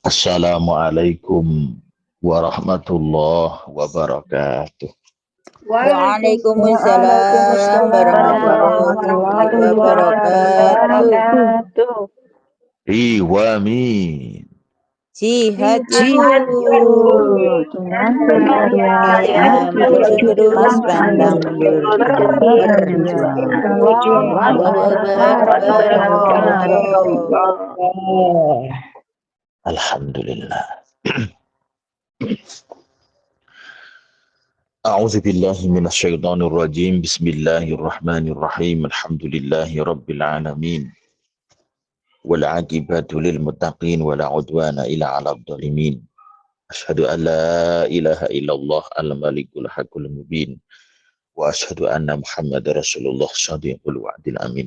Assalamualaikum warahmatullahi wabarakatuh. Waalaikumsalam warahmatullahi wabarakatuh. Iwami. Sehat Ibu. Dengan berkarya Maju terus pandang berjuang. Allahu Akbar. Alhamdulillah. A'udzu billahi minasyaitonir rajim. Bismillahirrahmanirrahim. Alhamdulillahi rabbil alamin. Wal 'aqibatu lil muttaqin wa la 'udwana illa 'alal zalimin. Asyhadu an la ilaha illallah al-malikul haqqul mubin. Wa asyhadu anna Muhammadar Rasulullah shadiqul wa'dil amin.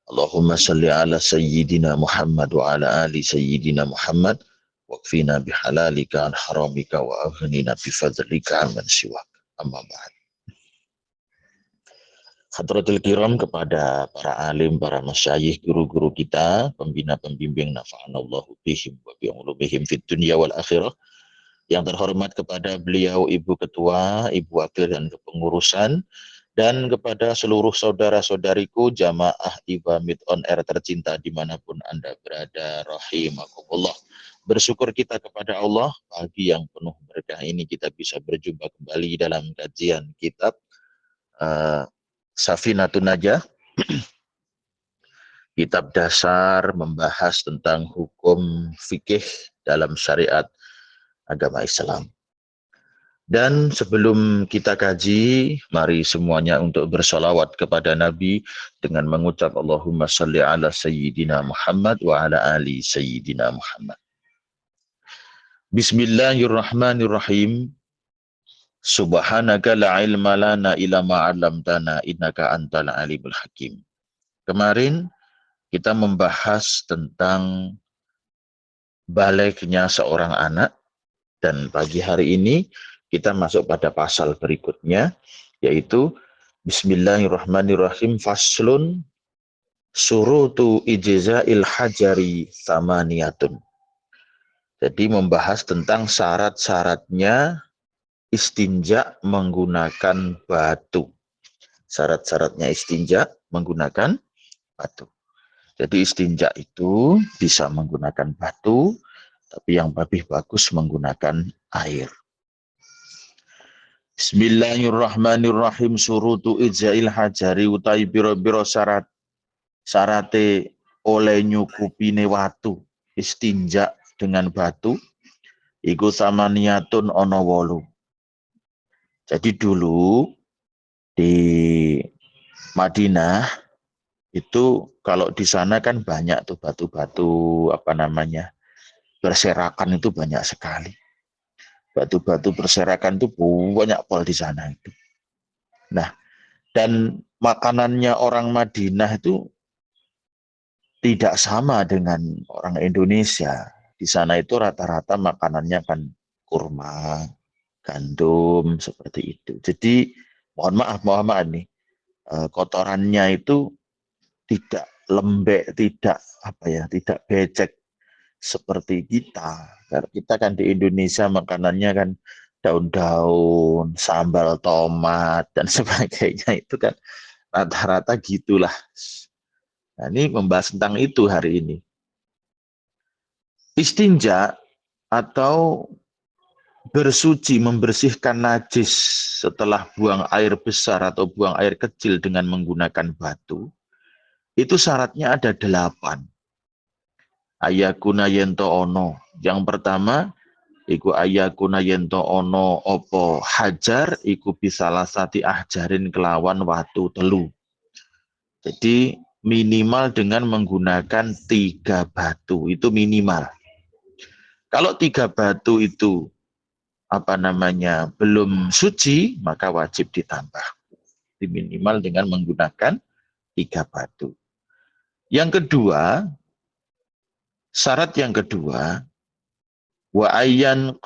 Allahumma salli ala sayyidina Muhammad wa ala ali sayyidina Muhammad. Waqfina bihalalika an haramika wa aghnina bifadlika amman siwak. Amma ba'd. Hadratul kiram, kepada para alim, para masyayikh, guru-guru kita, pembina pembimbing, nafa'anallahu bihim wa bi'ulumihim fid dunya wal akhirah. Yang terhormat kepada beliau Ibu Ketua, Ibu Wakil dan Kepengurusan, dan kepada seluruh saudara-saudariku jamaah Iba Mid On Air tercinta dimanapun Anda berada, rahimakumullah. Bersyukur kita kepada Allah, pagi yang penuh berkah ini kita bisa berjumpa kembali dalam kajian kitab Safinatun Najah. Kitab dasar membahas tentang hukum fikih dalam syariat agama Islam. Dan sebelum kita kaji, mari semuanya untuk bersolawat kepada Nabi dengan mengucap Allahumma salli ala Sayyidina Muhammad wa ala ali Sayyidina Muhammad. Bismillahirrahmanirrahim. Subhanaka la ilma lana illa ma 'allamtana innaka antal alimul hakim. Kemarin kita membahas tentang balignya seorang anak, dan pagi hari ini kita masuk pada pasal berikutnya, yaitu Bismillahirrahmanirrahim. Faslun surutu ijza'il hajari samaniyatun. Jadi membahas tentang syarat-syaratnya istinja menggunakan batu. Syarat-syaratnya istinja menggunakan batu. Jadi istinja itu bisa menggunakan batu, tapi yang lebih bagus menggunakan air. Bismillahirrahmanirrahim. Surutu ijza'il hajari utai biro-biro syarate oleh nyukupine watu istinja dengan batu iku samaniyatun ono 8. Jadi dulu di Madinah itu kalau di sana kan banyak tuh batu-batu berserakan itu banyak sekali. Batu-batu berserakan itu banyak pol di sana itu. Nah, dan makanannya orang Madinah itu tidak sama dengan orang Indonesia. Di sana itu rata-rata makanannya kan kurma, gandum, seperti itu. Jadi mohon maaf nih, kotorannya itu tidak lembek, tidak becek seperti kita. Karena kita kan di Indonesia makanannya kan daun-daun, sambal tomat dan sebagainya, itu kan rata-rata gitulah. Nah, ini membahas tentang itu hari ini. Istinja atau bersuci, membersihkan najis setelah buang air besar atau buang air kecil dengan menggunakan batu, itu syaratnya ada 8. Ayakuna yento ono. Yang pertama, iku ayakuna yento ono opo hajar, iku bisalah sati ahjarin kelawan watu telu. Jadi minimal dengan menggunakan 3 batu, itu minimal. Kalau 3 batu itu belum suci, maka wajib ditambah. Minimal dengan menggunakan 3 batu. Yang kedua, syarat yang kedua, wa ayyan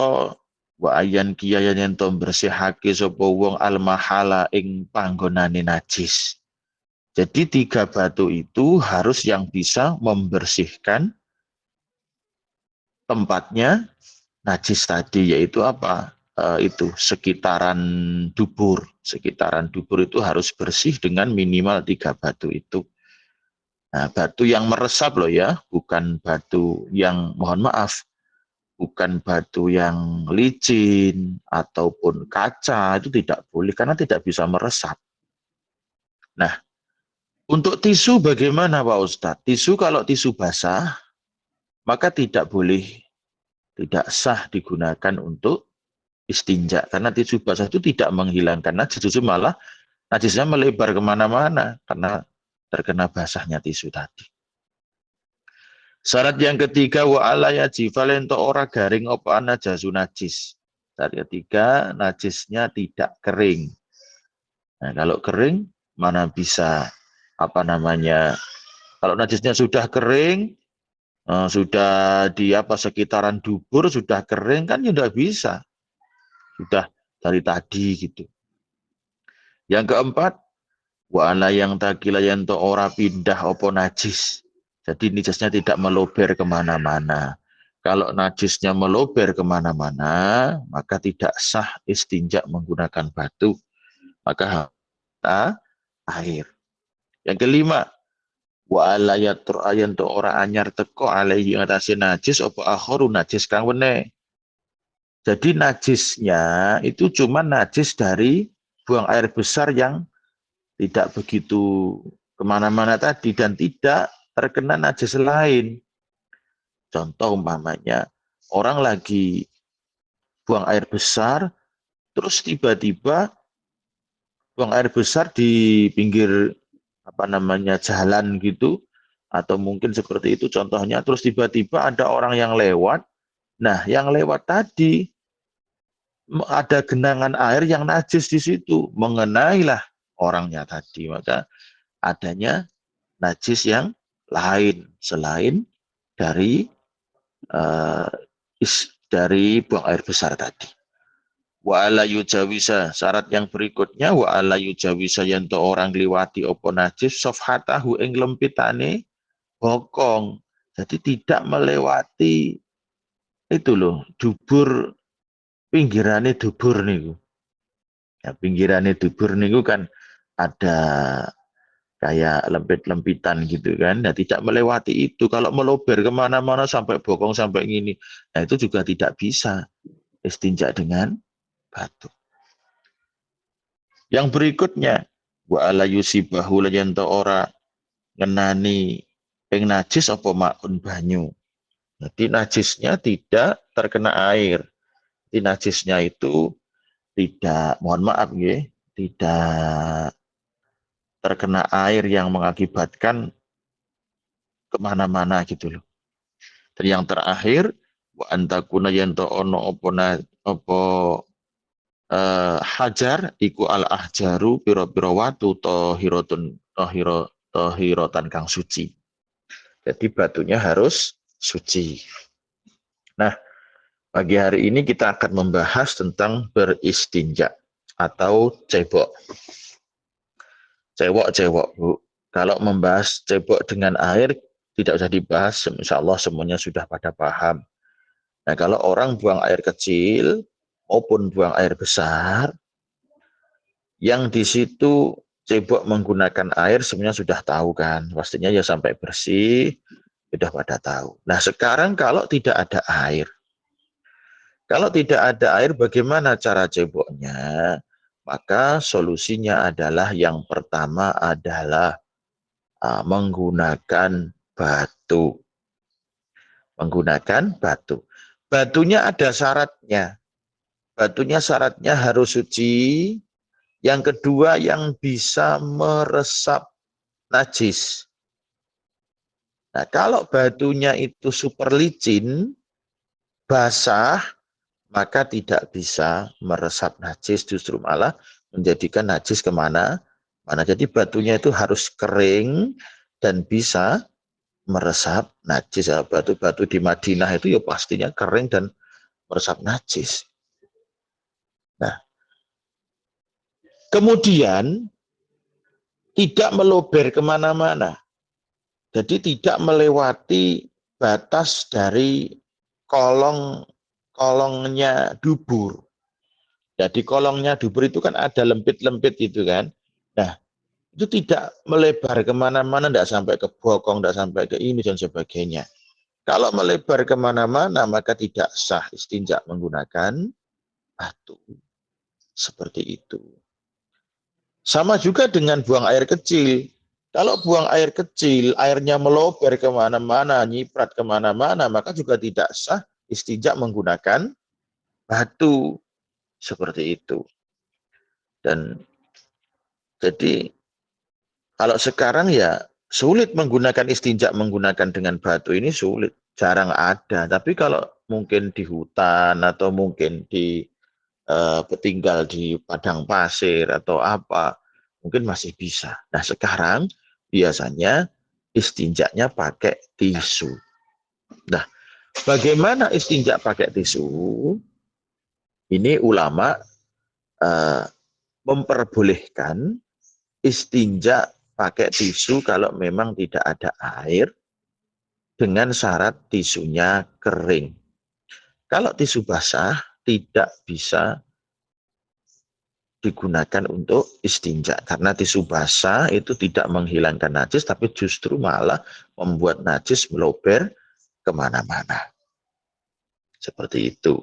kiyayan ento bersihake sapa wong al mahala ing panggonane najis. Jadi 3 batu itu harus yang bisa membersihkan tempatnya najis tadi, yaitu apa? Itu sekitaran dubur. Sekitaran dubur itu harus bersih dengan minimal 3 batu itu. Nah, batu yang meresap loh ya, bukan batu yang, mohon maaf, bukan batu yang licin ataupun kaca, itu tidak boleh karena tidak bisa meresap. Nah, untuk tisu bagaimana Pak Ustadz? Tisu kalau tisu basah, maka tidak boleh, tidak sah digunakan untuk istinja. Karena tisu basah itu tidak menghilangkan najis, justru malah najisnya melebar kemana-mana karena terkena basahnya tisu tadi. Syarat yang ketiga, wa ala yajifalento ora garing opa najasu najis. Syarat ketiga, najisnya tidak kering. Nah, kalau kering, mana bisa apa namanya? Kalau najisnya sudah kering, sudah di apa sekitaran dubur sudah kering kan ya tidak bisa. Sudah dari tadi gitu. Yang keempat, wa ala yang takila yanto ora pindah opo najis. Jadi najisnya tidak melober kemana-mana. Kalau najisnya melober kemana-mana, maka tidak sah istinja menggunakan batu. Maka air. Yang kelima, wa ala yatur ayanto ora anyar teko alaihi ngatasi najis opo akhoru najis kang wene. Jadi najisnya itu cuma najis dari buang air besar yang tidak begitu kemana-mana tadi dan tidak terkena najis lain. Contoh umpamanya orang lagi buang air besar, terus tiba-tiba buang air besar di pinggir apa namanya jalan gitu, atau mungkin seperti itu contohnya, terus tiba-tiba ada orang yang lewat. Nah, yang lewat tadi ada genangan air yang najis di situ, mengenailah orangnya tadi, maka adanya najis yang lain selain dari uh, dari buang air besar tadi. Wa ala yujawisa, syarat yang berikutnya wa ala yujawisa yanto orang liwati opo najis sofhatahu ing lempitane bokong. Jadi tidak melewati itu loh, dubur, pinggirannya dubur niku. Ya, pinggirannya dubur niku kan ada kayak lempit-lempitan gitu kan. Nah, tidak melewati itu. Kalau melober kemana-mana sampai bokong sampai gini, nah itu juga tidak bisa istinja dengan batu. Yang berikutnya, wa ala yusibahu layanto ora ngenani ing najis apa makun banyu. Jadi najisnya tidak terkena air. Jadi najisnya itu tidak, mohon maaf ya, tidak terkena air yang mengakibatkan kemana-mana gitu loh. Dan yang terakhir, wa antakuna yanto ono opo hajar iku al ahjaru piro-piro watu tohirotan kang suci. Jadi batunya harus suci. Nah, pagi hari ini kita akan membahas tentang beristinja atau cebok. Cebok, Bu. Kalau membahas cebok dengan air, tidak usah dibahas, insya Allah semuanya sudah pada paham. Nah, kalau orang buang air kecil maupun buang air besar, yang di situ cebok menggunakan air sebenarnya sudah tahu kan, pastinya ya sampai bersih, sudah pada tahu. Nah, sekarang kalau tidak ada air, bagaimana cara ceboknya? Maka solusinya adalah yang pertama adalah menggunakan batu. Menggunakan batu. Batunya ada syaratnya. Batunya syaratnya harus suci. Yang kedua yang bisa meresap najis. Nah, kalau batunya itu super licin, basah, maka tidak bisa meresap najis, justru malah menjadikan najis kemana-mana. Jadi batunya itu harus kering dan bisa meresap najis. Batu-batu di Madinah itu ya pastinya kering dan meresap najis. Nah, kemudian tidak melober kemana-mana. Jadi tidak melewati batas dari kolongnya dubur. Jadi kolongnya dubur itu kan ada lempit-lempit gitu kan. Nah, itu tidak melebar kemana-mana, tidak sampai ke bokong, tidak sampai ke ini dan sebagainya. Kalau melebar kemana-mana, maka tidak sah istinja menggunakan batu. Seperti itu. Sama juga dengan buang air kecil. Kalau buang air kecil, airnya melober kemana-mana, nyiprat kemana-mana, maka juga tidak sah istinja menggunakan batu. Seperti itu. Dan jadi kalau sekarang ya sulit menggunakan istinja menggunakan dengan batu ini sulit, jarang ada. Tapi kalau mungkin di hutan atau mungkin di tinggal di padang pasir atau apa, mungkin masih bisa. Nah sekarang biasanya istinjaknya pakai tisu. Nah bagaimana istinja pakai tisu? Ini ulama eh, memperbolehkan istinja pakai tisu kalau memang tidak ada air dengan syarat tisunya kering. Kalau tisu basah tidak bisa digunakan untuk istinja karena tisu basah itu tidak menghilangkan najis tapi justru malah membuat najis melober kemana-mana. Seperti itu.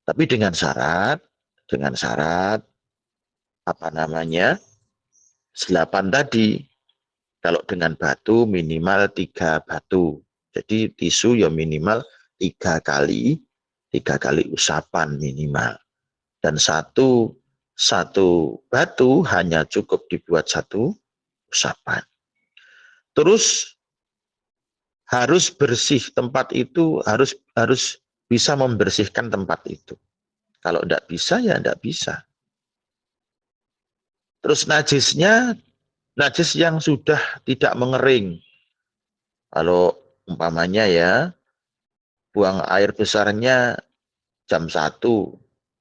Tapi dengan syarat apa namanya? Selapan tadi. Kalau dengan batu minimal 3 batu. Jadi tisu ya minimal 3 kali usapan minimal. Dan satu batu hanya cukup dibuat 1 usapan. Terus harus bersih tempat itu, harus bisa membersihkan tempat itu. Kalau tidak bisa ya tidak bisa. Terus najis yang sudah tidak mengering. Kalau umpamanya ya, buang air besarnya jam 1,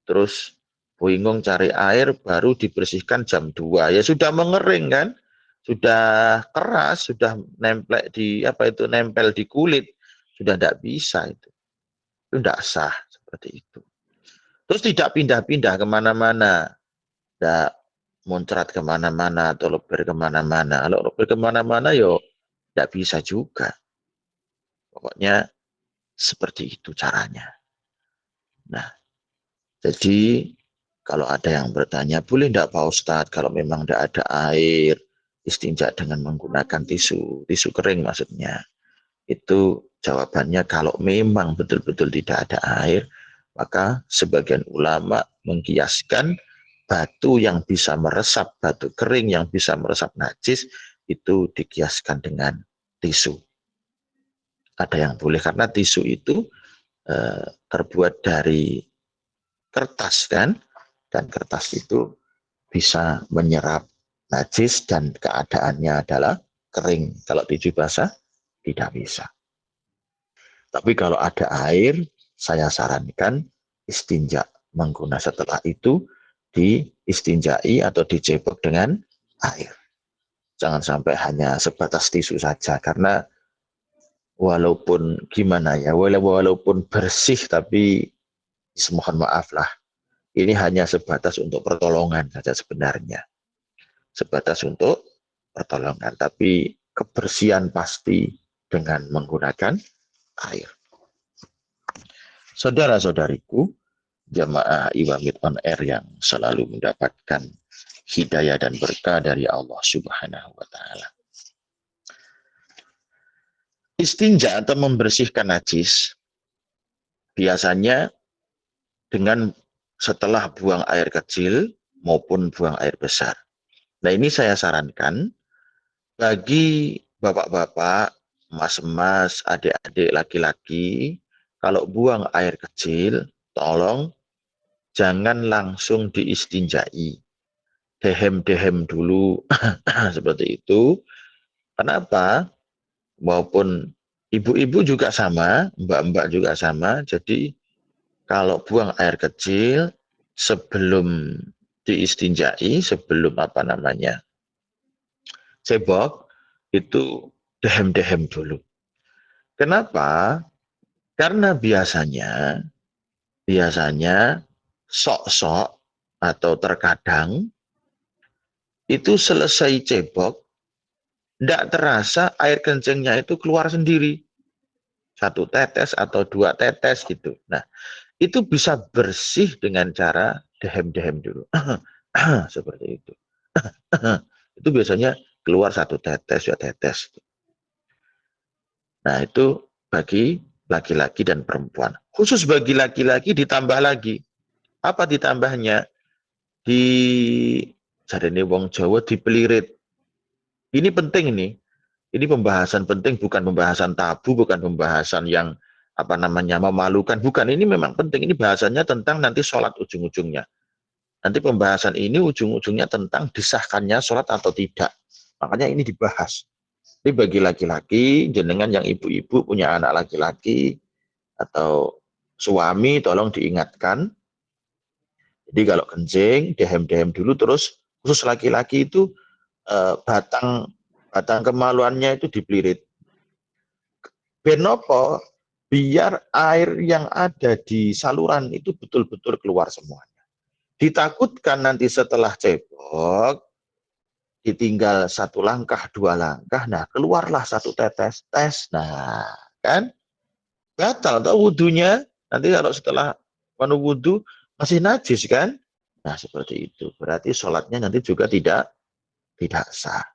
terus bingung cari air, baru dibersihkan jam 2. Ya sudah mengering kan? Sudah keras, sudah nempel di kulit, sudah tidak bisa itu. Itu tidak sah seperti itu. Terus tidak pindah-pindah kemana-mana, tidak muncrat kemana-mana atau lebar kemana-mana. Kalau lebar kemana-mana, yo tidak bisa juga. Pokoknya seperti itu caranya. Nah, jadi kalau ada yang bertanya, boleh tidak Pak Ustadz kalau memang tidak ada air, istinja dengan menggunakan tisu kering maksudnya. Itu jawabannya kalau memang betul-betul tidak ada air, maka sebagian ulama mengkiaskan batu yang bisa meresap, batu kering yang bisa meresap najis, itu dikiaskan dengan tisu. Ada yang boleh karena tisu itu terbuat dari kertas kan, dan kertas itu bisa menyerap najis dan keadaannya adalah kering. Kalau tisu basah tidak bisa. Tapi kalau ada air, saya sarankan istinja menggunakan setelah itu diistinjai atau dicebok dengan air. Jangan sampai hanya sebatas tisu saja karena walaupun gimana ya, walaupun bersih tapi mohon maaf lah, ini hanya sebatas untuk pertolongan saja sebenarnya. Sebatas untuk pertolongan, tapi kebersihan pasti dengan menggunakan air. Saudara-saudariku, jamaah Iwamid on Air yang selalu mendapatkan hidayah dan berkah dari Allah Subhanahu wa Ta'ala. Istinja atau membersihkan najis biasanya dengan setelah buang air kecil maupun buang air besar. Nah ini saya sarankan bagi bapak-bapak, mas-mas, adik-adik laki-laki, kalau buang air kecil, tolong jangan langsung diistinjai. Dehem-dehem dulu, seperti itu. Kenapa? Maupun ibu-ibu juga sama, mbak-mbak juga sama. Jadi kalau buang air kecil, sebelum diistinjai, sebelum cebok, itu dehem-dehem dulu. Kenapa? Karena biasanya sok-sok atau terkadang itu selesai cebok, tidak terasa air kencingnya itu keluar sendiri. 1 tetes atau 2 tetes gitu. Nah, itu bisa bersih dengan cara dehem-dehem dulu. Seperti itu. Itu biasanya keluar 1 tetes, 2 tetes. Nah, itu bagi laki-laki dan perempuan. Khusus bagi laki-laki ditambah lagi. Apa ditambahnya? Di jarene wong Jawa dipelirit. Ini penting ini. Ini pembahasan penting, bukan pembahasan tabu, bukan pembahasan yang memalukan, bukan. Ini memang penting. Ini bahasannya tentang nanti sholat ujung-ujungnya. Nanti pembahasan ini ujung-ujungnya tentang disahkannya sholat atau tidak. Makanya ini dibahas. Ini bagi laki-laki, jenengan yang ibu-ibu punya anak laki-laki atau suami, tolong diingatkan. Jadi kalau kencing, dehem-dehem dulu, terus khusus laki-laki itu batang kemaluannya itu dipelirit. Benopo, biar air yang ada di saluran itu betul-betul keluar semuanya. Ditakutkan nanti setelah cebok, ditinggal 1 langkah, 2 langkah, nah keluarlah 1 tetes, nah kan batal atau wudhunya, nanti kalau setelah wudhu masih najis kan, nah seperti itu, berarti sholatnya nanti juga tidak sah.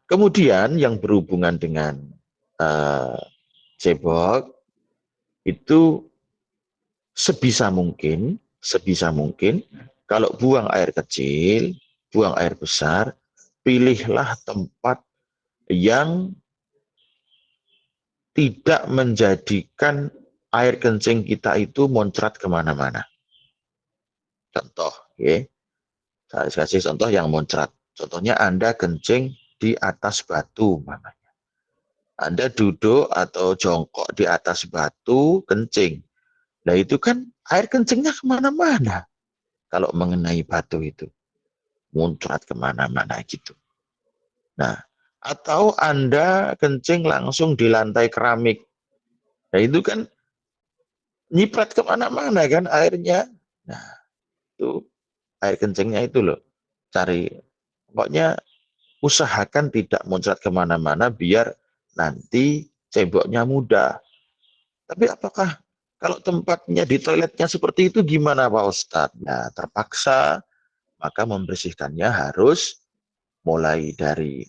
Kemudian yang berhubungan dengan cebok itu sebisa mungkin kalau buang air kecil, buang air besar, pilihlah tempat yang tidak menjadikan air kencing kita itu muncrat kemana-mana. Contoh, ya. Saya kasih contoh yang muncrat. Contohnya Anda kencing di atas batu, namanya. Anda duduk atau jongkok di atas batu, kencing. Nah itu kan air kencingnya kemana-mana. Kalau mengenai batu itu. Muncrat kemana-mana gitu. Nah, atau Anda kencing langsung di lantai keramik. Nah itu kan nyiprat kemana-mana kan airnya. Nah, itu air kencingnya itu loh. Cari, pokoknya usahakan tidak muncrat kemana-mana biar nanti ceboknya mudah. Tapi apakah kalau tempatnya di toiletnya seperti itu gimana Pak Ustadz? Ya terpaksa, maka membersihkannya harus mulai dari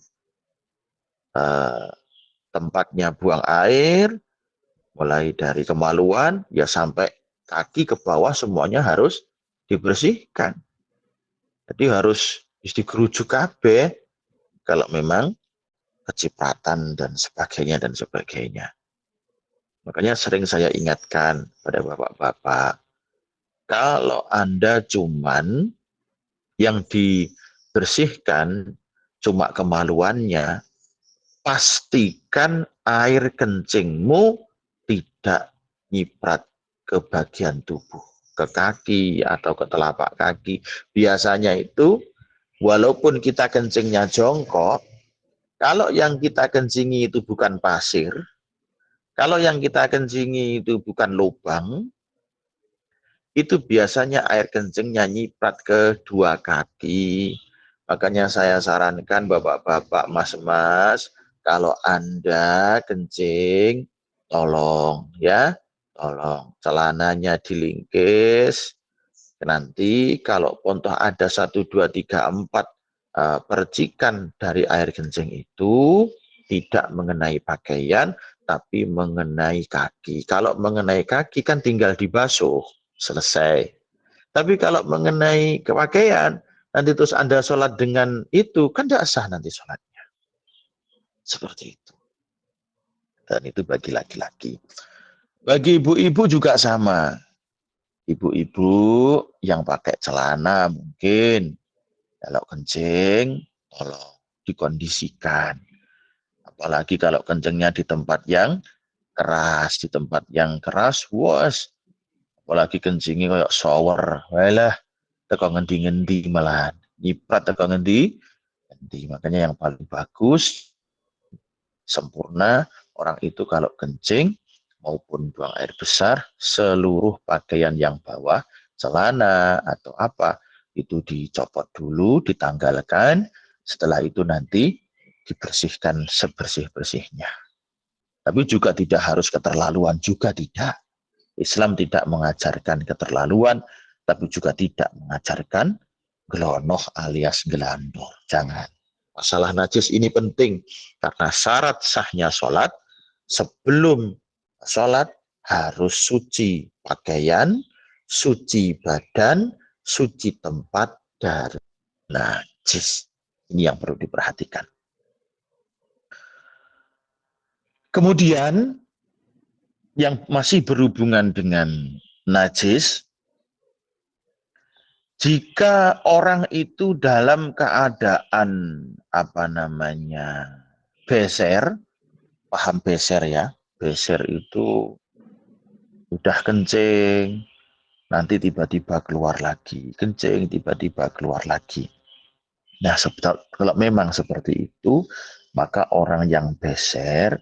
tempatnya buang air, mulai dari kemaluan, ya sampai kaki ke bawah semuanya harus dibersihkan. Jadi harus dikerujuk kabeh kalau memang kecipratan dan sebagainya. Makanya sering saya ingatkan pada bapak-bapak, kalau Anda cuman yang dibersihkan cuma kemaluannya, pastikan air kencingmu tidak nyiprat ke bagian tubuh, ke kaki atau ke telapak kaki. Biasanya itu, walaupun kita kencingnya jongkok, kalau yang kita kencingi itu bukan pasir, kalau yang kita kencingi itu bukan lubang, itu biasanya air kencingnya nyiprat ke 2 kaki. Makanya saya sarankan bapak-bapak, mas-mas, kalau Anda kencing, tolong ya, tolong celananya dilingkis. Nanti kalau pontoh ada 1, 2, 3, 4 percikan dari air kencing itu tidak mengenai pakaian, tapi mengenai kaki. Kalau mengenai kaki kan tinggal dibasuh, selesai. Tapi kalau mengenai pakaian, nanti terus Anda sholat dengan itu, kan tidak sah nanti sholatnya. Seperti itu. Dan itu bagi laki-laki. Bagi ibu-ibu juga sama. Ibu-ibu yang pakai celana mungkin, kalau kencing, tolong dikondisikan. Apalagi kalau kencingnya di tempat yang keras, wos. Apalagi kencingnya kayak shower, walah, teko ngendi-ngendi malah, nyiprat teko ngendi. Makanya yang paling bagus, sempurna, orang itu kalau kencing maupun buang air besar, seluruh pakaian yang bawah, celana atau apa, itu dicopot dulu, ditanggalkan, setelah itu nanti dibersihkan sebersih-bersihnya. Tapi juga tidak harus keterlaluan, juga tidak. Islam tidak mengajarkan keterlaluan, tapi juga tidak mengajarkan gelonoh alias gelandor. Jangan. Masalah najis ini penting, karena syarat sahnya sholat, sebelum sholat harus suci pakaian, suci badan, suci tempat dari najis. Ini yang perlu diperhatikan. Kemudian yang masih berhubungan dengan najis, jika orang itu dalam keadaan beser, paham beser ya? Beser itu udah kencing, nanti tiba-tiba keluar lagi, kencing tiba-tiba keluar lagi. Nah, kalau memang seperti itu, maka orang yang beser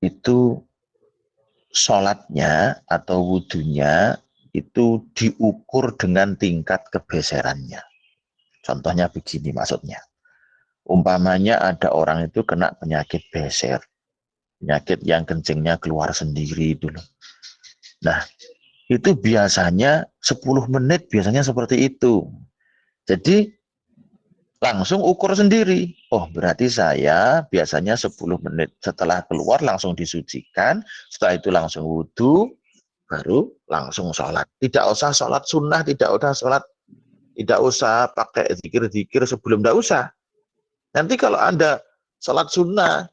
itu sholatnya atau wudhunya itu diukur dengan tingkat kebeserannya. Contohnya begini maksudnya. Umpamanya ada orang itu kena penyakit beser. Penyakit yang kencingnya keluar sendiri dulu. Nah, itu biasanya 10 menit biasanya seperti itu. Jadi langsung ukur sendiri. Oh, berarti saya biasanya 10 menit setelah keluar langsung disucikan, setelah itu langsung wudhu, baru langsung sholat. Tidak usah sholat sunnah, tidak usah pakai zikir-zikir sebelum, tidak usah. Nanti kalau Anda sholat sunnah,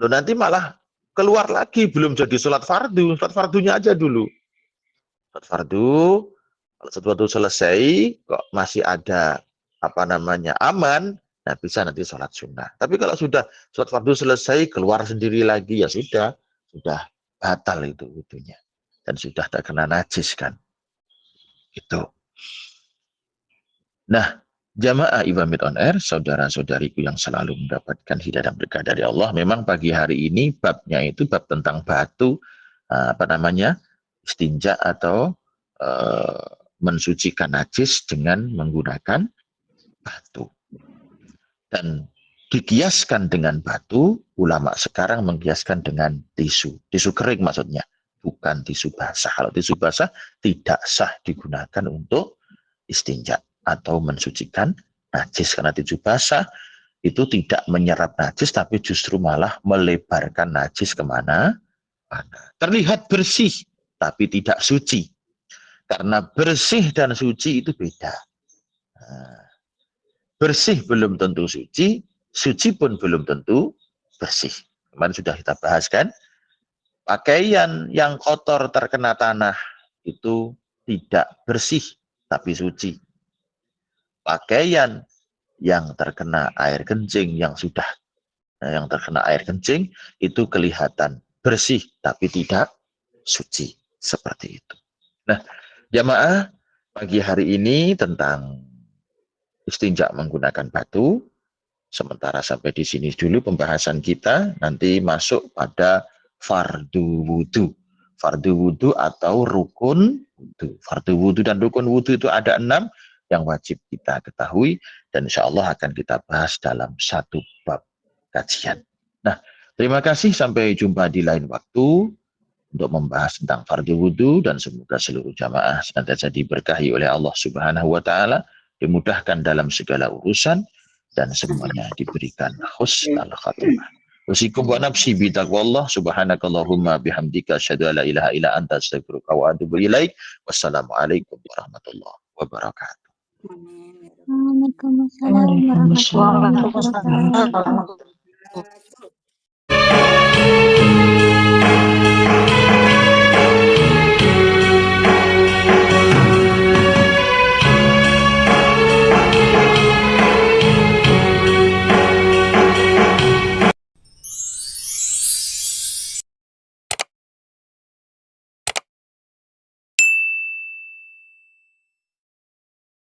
nanti malah keluar lagi, belum jadi sholat fardu. Sholat fardunya aja dulu. Sholat fardu, kalau sesuatu selesai, kok masih ada aman, nah bisa nanti sholat sunnah. Tapi kalau sudah sholat fardu selesai, keluar sendiri lagi, ya sudah batal itu wudhunya. Dan sudah terkena najis kan. Itu. Nah, jamaah Ibamit on Air, saudara-saudariku yang selalu mendapatkan hidayah dan berkah dari Allah, memang pagi hari ini babnya itu bab tentang batu, istinja atau mensucikan najis dengan menggunakan batu. Dan dikiaskan dengan batu, ulama sekarang mengkiaskan dengan tisu kering maksudnya, bukan tisu basah. Kalau tisu basah tidak sah digunakan untuk istinja atau mensucikan najis, karena tisu basah itu tidak menyerap najis, tapi justru malah melebarkan najis kemana-mana. Terlihat bersih, tapi tidak suci. Karena bersih dan suci itu beda. Bersih belum tentu suci, suci pun belum tentu bersih. Kemarin sudah kita bahas kan, pakaian yang kotor terkena tanah itu tidak bersih, tapi suci. Pakaian yang terkena air kencing, yang terkena air kencing, itu kelihatan bersih, tapi tidak suci. Seperti itu. Nah, jamaah, pagi hari ini tentang istinja menggunakan batu. Sementara sampai di sini dulu pembahasan kita, nanti masuk pada fardu wudhu. Fardu wudhu atau rukun wudhu. Fardu wudhu dan rukun wudhu itu ada 6 yang wajib kita ketahui, dan insya Allah akan kita bahas dalam satu bab kajian. Nah, terima kasih, sampai jumpa di lain waktu untuk membahas tentang fardu wudhu, dan semoga seluruh jamaah senantiasa diberkahi oleh Allah Subhanahu wa Ta'ala, dimudahkan dalam segala urusan, dan semuanya diberikan husnul khatimah. Usikum wa nafsi bitaqwallah, subhanakallahumma bihamdika asyhadu an la ilaha illa anta astaghfiruka wa atubu ilaik. Wassalamualaikum warahmatullahi wabarakatuh. Waalaikumsalam warahmatullahi wabarakatuh.